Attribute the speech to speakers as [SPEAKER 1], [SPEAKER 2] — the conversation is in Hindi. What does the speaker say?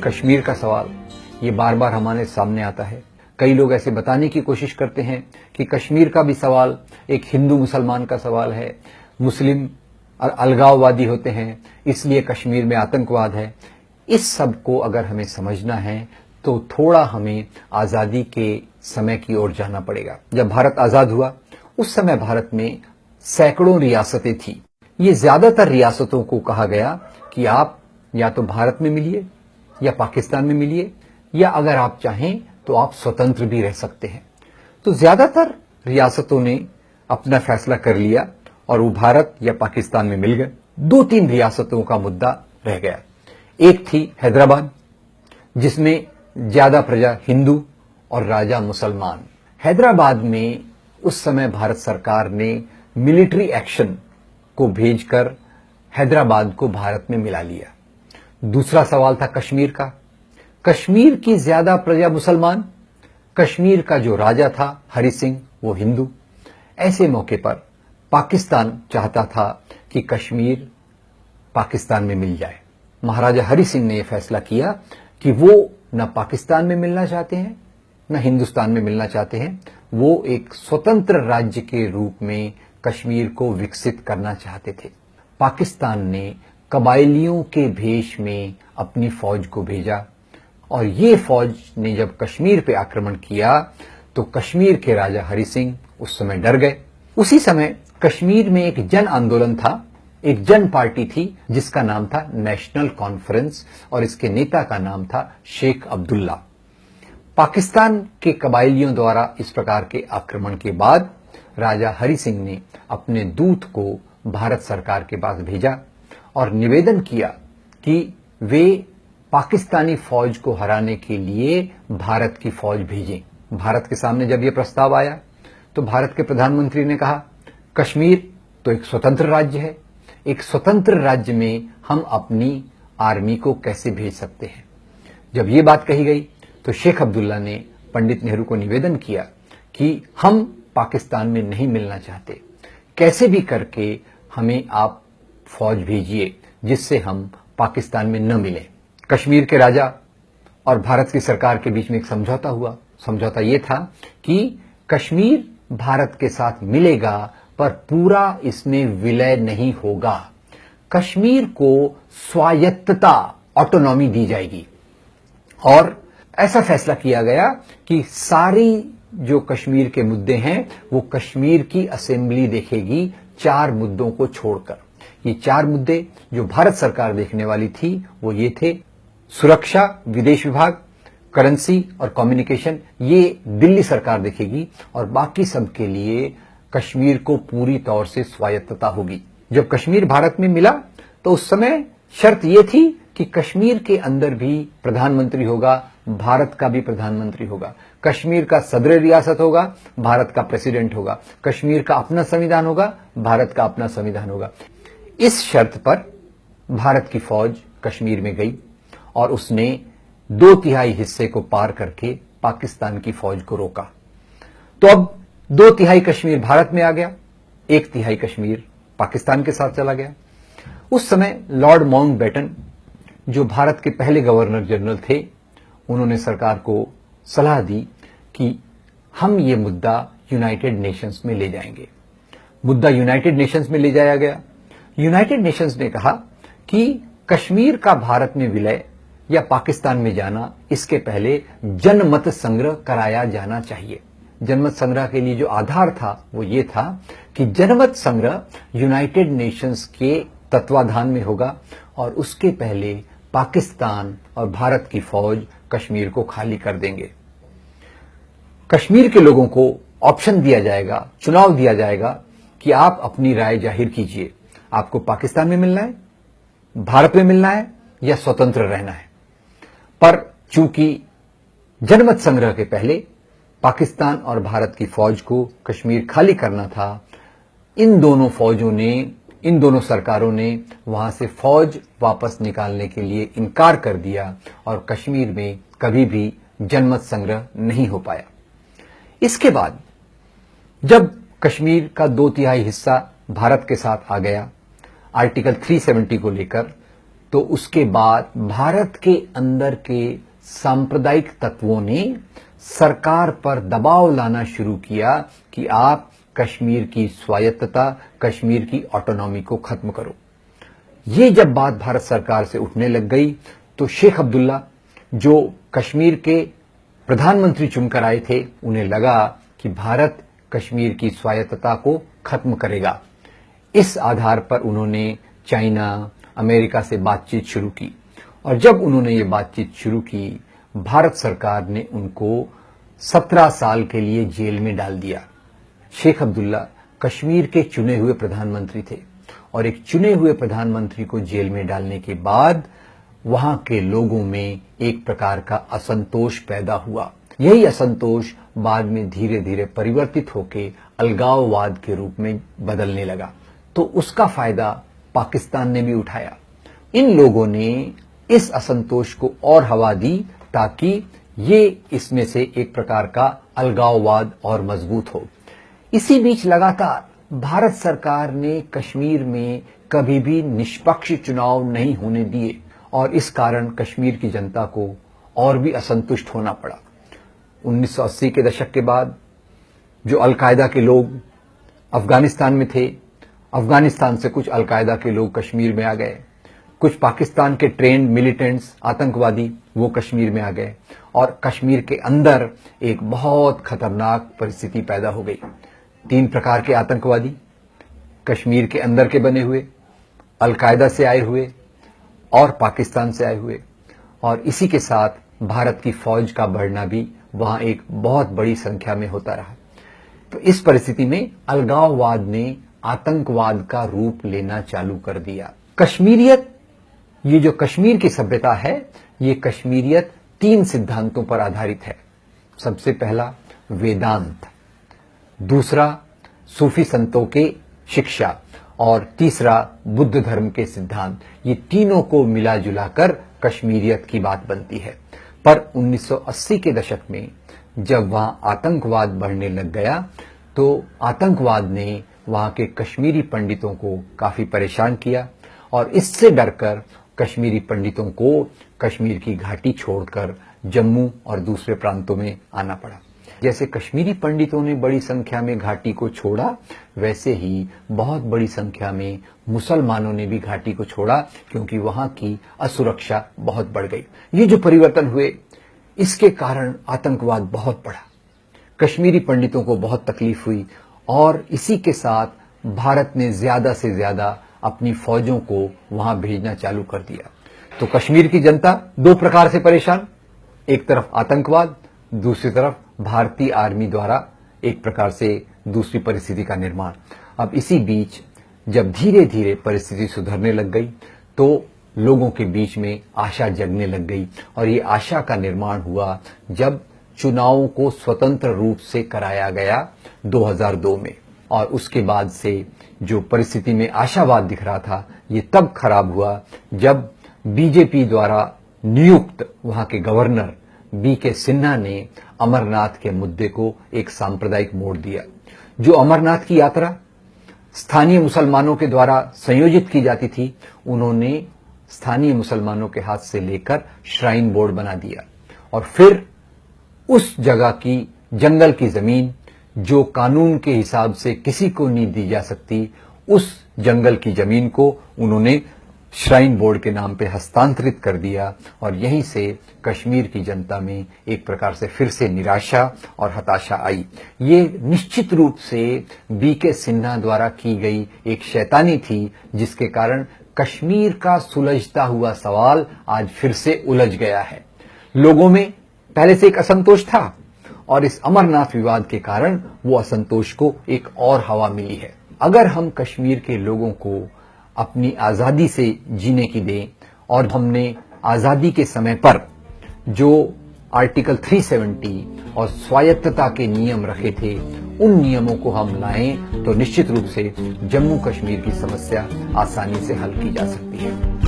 [SPEAKER 1] कश्मीर का सवाल ये बार बार हमारे सामने आता है। कई लोग ऐसे बताने की कोशिश करते हैं कि कश्मीर का भी सवाल एक हिंदू मुसलमान का सवाल है, मुस्लिम अलगाववादी होते हैं इसलिए कश्मीर में आतंकवाद है। इस सब को अगर हमें समझना है तो थोड़ा हमें आजादी के समय की ओर जाना पड़ेगा। जब भारत आजाद हुआ उस समय भारत में सैकड़ों रियासतें थी। ये ज्यादातर रियासतों को कहा गया कि आप या तो भारत में मिलिए या पाकिस्तान में मिलिए, या अगर आप चाहें तो आप स्वतंत्र भी रह सकते हैं। तो ज्यादातर रियासतों ने अपना फैसला कर लिया और वो भारत या पाकिस्तान में मिल गए। 2-3 रियासतों का मुद्दा रह गया। एक थी हैदराबाद, जिसमें ज्यादा प्रजा हिंदू और राजा मुसलमान। हैदराबाद में उस समय भारत सरकार ने मिलिट्री एक्शन को भेजकर हैदराबाद को भारत में मिला लिया। दूसरा सवाल था कश्मीर का। कश्मीर की ज्यादा प्रजा मुसलमान, कश्मीर का जो राजा था हरि सिंह वो हिंदू। ऐसे मौके पर पाकिस्तान चाहता था कि कश्मीर पाकिस्तान में मिल जाए। महाराजा हरि सिंह ने यह फैसला किया कि वो न पाकिस्तान में मिलना चाहते हैं न हिंदुस्तान में मिलना चाहते हैं। वो एक स्वतंत्र राज्य के रूप में कश्मीर को विकसित करना चाहते थे। पाकिस्तान ने कबायलियों के भेष में अपनी फौज को भेजा और ये फौज ने जब कश्मीर पे आक्रमण किया तो कश्मीर के राजा हरि सिंह उस समय डर गए। उसी समय कश्मीर में एक जन आंदोलन था, एक जन पार्टी थी जिसका नाम था नेशनल कॉन्फ्रेंस और इसके नेता का नाम था शेख अब्दुल्ला। पाकिस्तान के कबायलियों द्वारा इस प्रकार के आक्रमण के बाद राजा हरि सिंह ने अपने दूत को भारत सरकार के पास भेजा और निवेदन किया कि वे पाकिस्तानी फौज को हराने के लिए भारत की फौज भेजें। भारत के सामने जब यह प्रस्ताव आया तो भारत के प्रधानमंत्री ने कहा, कश्मीर तो एक स्वतंत्र राज्य है, एक स्वतंत्र राज्य में हम अपनी आर्मी को कैसे भेज सकते हैं। जब ये बात कही गई तो शेख अब्दुल्ला ने पंडित नेहरू को निवेदन किया कि हम पाकिस्तान में नहीं मिलना चाहते, कैसे भी करके हमें आप फौज भेजिए जिससे हम पाकिस्तान में न मिलें। कश्मीर के राजा और भारत की सरकार के बीच में एक समझौता हुआ। समझौता यह था कि कश्मीर भारत के साथ मिलेगा पर पूरा इसमें विलय नहीं होगा। कश्मीर को स्वायत्तता, ऑटोनॉमी दी जाएगी और ऐसा फैसला किया गया कि सारी जो कश्मीर के मुद्दे हैं वो कश्मीर की असेंबली देखेगी, 4 मुद्दों को छोड़कर। ये 4 मुद्दे जो भारत सरकार देखने वाली थी वो ये थे, सुरक्षा, विदेश विभाग, करेंसी और कम्युनिकेशन, ये दिल्ली सरकार देखेगी और बाकी सब के लिए कश्मीर को पूरी तौर से स्वायत्तता होगी। जब कश्मीर भारत में मिला तो उस समय शर्त ये थी कि कश्मीर के अंदर भी प्रधानमंत्री होगा, भारत का भी प्रधानमंत्री होगा। कश्मीर का सदर रियासत होगा, भारत का प्रेसिडेंट होगा। कश्मीर का अपना संविधान होगा, भारत का अपना संविधान होगा। इस शर्त पर भारत की फौज कश्मीर में गई और उसने 2/3 हिस्से को पार करके पाकिस्तान की फौज को रोका। तो अब 2/3 कश्मीर भारत में आ गया, 1/3 कश्मीर पाकिस्तान के साथ चला गया। उस समय लॉर्ड माउंटबेटन जो भारत के पहले गवर्नर जनरल थे, उन्होंने सरकार को सलाह दी कि हम ये मुद्दा यूनाइटेड नेशंस में ले जाएंगे। मुद्दा यूनाइटेड नेशंस में ले जाया गया। यूनाइटेड नेशंस ने कहा कि कश्मीर का भारत में विलय या पाकिस्तान में जाना, इसके पहले जनमत संग्रह कराया जाना चाहिए। जनमत संग्रह के लिए जो आधार था वो ये था कि जनमत संग्रह यूनाइटेड नेशंस के तत्वाधान में होगा और उसके पहले पाकिस्तान और भारत की फौज कश्मीर को खाली कर देंगे। कश्मीर के लोगों को ऑप्शन दिया जाएगा, चुनाव दिया जाएगा कि आप अपनी राय जाहिर कीजिए, आपको पाकिस्तान में मिलना है, भारत में मिलना है या स्वतंत्र रहना है। पर चूंकि जनमत संग्रह के पहले पाकिस्तान और भारत की फौज को कश्मीर खाली करना था, इन दोनों फौजों ने, इन दोनों सरकारों ने वहां से फौज वापस निकालने के लिए इनकार कर दिया और कश्मीर में कभी भी जनमत संग्रह नहीं हो पाया। इसके बाद जब कश्मीर का 2/3 हिस्सा भारत के साथ आ गया, आर्टिकल 370 को लेकर तो उसके बाद भारत के अंदर के सांप्रदायिक तत्वों ने सरकार पर दबाव लाना शुरू किया कि आप कश्मीर की स्वायत्तता, कश्मीर की ऑटोनॉमी को खत्म करो। ये जब बात भारत सरकार से उठने लग गई तो शेख अब्दुल्ला, जो कश्मीर के प्रधानमंत्री चुनकर आए थे, उन्हें लगा कि भारत कश्मीर की स्वायत्तता को खत्म करेगा। इस आधार पर उन्होंने चाइना, अमेरिका से बातचीत शुरू की और जब उन्होंने ये बातचीत शुरू की, भारत सरकार ने उनको 17 साल के लिए जेल में डाल दिया। शेख अब्दुल्ला कश्मीर के चुने हुए प्रधानमंत्री थे और एक चुने हुए प्रधानमंत्री को जेल में डालने के बाद वहां के लोगों में एक प्रकार का असंतोष पैदा हुआ। यही असंतोष बाद में धीरे धीरे परिवर्तित होकर अलगाववाद के रूप में बदलने लगा, तो उसका फायदा पाकिस्तान ने भी उठाया। इन लोगों ने इस असंतोष को और हवा दी ताकि ये इसमें से एक प्रकार का अलगाववाद और मजबूत हो। इसी बीच लगातार भारत सरकार ने कश्मीर में कभी भी निष्पक्ष चुनाव नहीं होने दिए और इस कारण कश्मीर की जनता को और भी असंतुष्ट होना पड़ा। 1980 के दशक के बाद जो अलकायदा के लोग अफगानिस्तान में थे, अफगानिस्तान से कुछ अलकायदा के लोग कश्मीर में आ गए, कुछ पाकिस्तान के ट्रेंड मिलिटेंट्स आतंकवादी वो कश्मीर में आ गए और कश्मीर के अंदर एक बहुत खतरनाक परिस्थिति पैदा हो गई। 3 प्रकार के आतंकवादी कश्मीर के अंदर के बने हुए, अलकायदा से आए हुए और पाकिस्तान से आए हुए, और इसी के साथ भारत की फौज का बढ़ना भी वहां एक बहुत बड़ी संख्या में होता रहा। तो इस परिस्थिति में अलगाववाद ने आतंकवाद का रूप लेना चालू कर दिया। कश्मीरियत, ये जो कश्मीर की सभ्यता है, ये कश्मीरियत 3 सिद्धांतों पर आधारित है। सबसे पहला वेदांत, दूसरा सूफी संतों के शिक्षा और तीसरा बुद्ध धर्म के सिद्धांत। ये तीनों को मिला जुलाकर कश्मीरियत की बात बनती है। पर 1980 के दशक में जब वहां आतंकवाद बढ़ने लग गया तो आतंकवाद ने वहां के कश्मीरी पंडितों को काफी परेशान किया और इससे डरकर कश्मीरी पंडितों को कश्मीर की घाटी छोड़कर जम्मू और दूसरे प्रांतों में आना पड़ा। जैसे कश्मीरी पंडितों ने बड़ी संख्या में घाटी को छोड़ा, वैसे ही बहुत बड़ी संख्या में मुसलमानों ने भी घाटी को छोड़ा क्योंकि वहां की असुरक्षा बहुत बढ़ गई। ये जो परिवर्तन हुए, इसके कारण आतंकवाद बहुत बढ़ा, कश्मीरी पंडितों को बहुत तकलीफ हुई और इसी के साथ भारत ने ज्यादा से ज्यादा अपनी फौजों को वहां भेजना चालू कर दिया। तो कश्मीर की जनता 2 प्रकार से परेशान, एक तरफ आतंकवाद, दूसरी तरफ भारतीय आर्मी द्वारा एक प्रकार से दूसरी परिस्थिति का निर्माण। अब इसी बीच जब धीरे धीरे परिस्थिति सुधरने लग गई तो लोगों के बीच में आशा जगने लग गई और ये आशा का निर्माण हुआ जब चुनावों को स्वतंत्र रूप से कराया गया 2002 में। और उसके बाद से जो परिस्थिति में आशावाद दिख रहा था, ये तब खराब हुआ जब बीजेपी द्वारा नियुक्त वहां के गवर्नर बीके सिन्हा ने अमरनाथ के मुद्दे को एक सांप्रदायिक मोड़ दिया। जो अमरनाथ की यात्रा स्थानीय मुसलमानों के द्वारा संयोजित की जाती थी, उन्होंने स्थानीय मुसलमानों के हाथ से लेकर श्राइन बोर्ड बना दिया और फिर उस जगह की जंगल की जमीन जो कानून के हिसाब से किसी को नहीं दी जा सकती, उस जंगल की जमीन को उन्होंने श्राइन बोर्ड के नाम पे हस्तांतरित कर दिया और यहीं से कश्मीर की जनता में एक प्रकार से फिर से निराशा और हताशा आई। ये निश्चित रूप से बीके सिन्हा द्वारा की गई एक शैतानी थी जिसके कारण कश्मीर का सुलझता हुआ सवाल आज फिर से उलझ गया है। लोगों में पहले से एक असंतोष था और इस अमरनाथ विवाद के कारण वो असंतोष को एक और हवा मिली है। अगर हम कश्मीर के लोगों को अपनी आजादी से जीने की दें और हमने आजादी के समय पर जो आर्टिकल 370 और स्वायत्तता के नियम रखे थे, उन नियमों को हम लाएं तो निश्चित रूप से जम्मू कश्मीर की समस्या आसानी से हल की जा सकती है।